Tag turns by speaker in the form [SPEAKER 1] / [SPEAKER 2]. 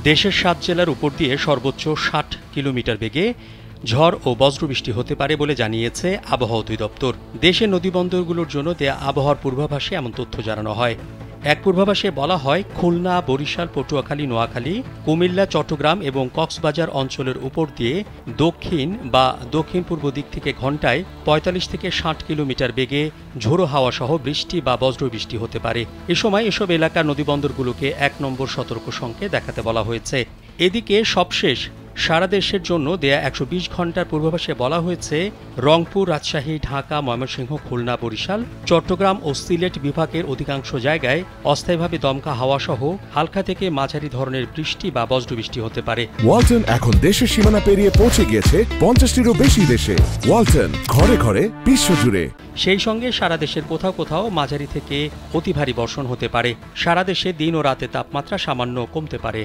[SPEAKER 1] দেশের ৭ জেলার উপর দিয়ে সর্বোচ্চ ৬০ কিলোমিটার বেগে ঝড় ও বজ্রবৃষ্টি হতে পারে বলে জানিয়েছে আবহাওয়া অধিদপ্তর। দেশের নদীবন্দরগুলোর জন্য দেয়া আবহাওয়ার পূর্বাভাসে এমন তথ্য জানানো হয়। এক পূর্বাভাসে বলা হয়, খুলনা, বরিশাল, পটুয়াখালী, নোয়াখালী, কুমিল্লা, চট্টগ্রাম এবং কক্সবাজার অঞ্চলের উপর দিয়ে দক্ষিণ বা দক্ষিণ পূর্ব দিক থেকে ঘণ্টায় ৪৫ থেকে ৬০ কিলোমিটার বেগে ঝোড়ো হাওয়া সহ বৃষ্টি বা বজ্রবৃষ্টি হতে পারে। এ সময় এসব এলাকার নদীবন্দরগুলোকে ১ নম্বর সতর্ক সংকেত দেখাতে বলা হয়েছে। এদিকে সবশেষ সারা দেশের জন্য দেয়া ১২০ ঘণ্টার পূর্বাভাসে বলা হয়েছে, রংপুর, রাজশাহী, ঢাকা, ময়মনসিংহ, খুলনা, বরিশাল, চট্টগ্রাম ও সিলেট বিভাগের অধিকাংশ জায়গায় অস্থায়ীভাবে দমকা হাওয়া সহ হালকা থেকে মাঝারি ধরনের বৃষ্টি বা বজ্রবৃষ্টি হতে পারে।
[SPEAKER 2] ওয়ালটন এখন দেশের সীমানা পেরিয়ে পৌঁছে গিয়েছে ৫০টিরও বেশি দেশে। ওয়ালটন, ঘরে ঘরে, বিশ্বজুড়ে।
[SPEAKER 1] সেই সঙ্গে সারা দেশের কোথাও কোথাও মাঝারি থেকে অতি ভারী বর্ষণ হতে পারে। সারা দেশে দিন ও রাতে তাপমাত্রা সামান্য কমতে পারে।